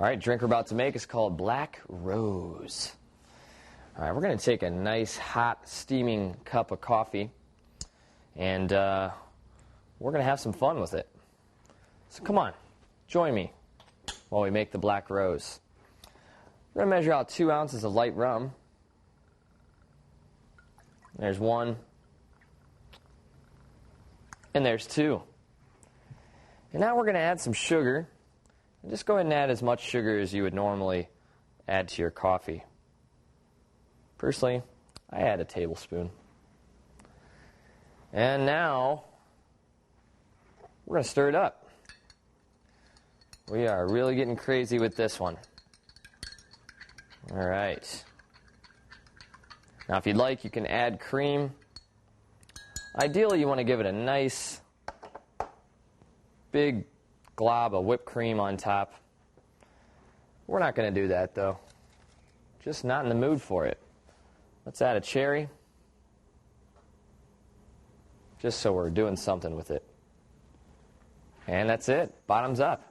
All right, drink we're about to make is called Black Rose. All right, we're going to take a nice, hot, steaming cup of coffee, and we're going to have some fun with it. So come on, join me while we make the Black Rose. We're going to measure out 2 ounces of light rum. There's 1. And there's 2. And now we're going to add some sugar. And just go ahead and add as much sugar as you would normally add to your coffee. Personally, I add a tablespoon. And now, we're going to stir it up. We are really getting crazy with this one. All right. Now, if you'd like, you can add cream. Ideally, you want to give it a nice, big glob of whipped cream on top. We're not going to do that, though. Just not in the mood for it. Let's add a cherry, just so we're doing something with it. And that's it. Bottoms up.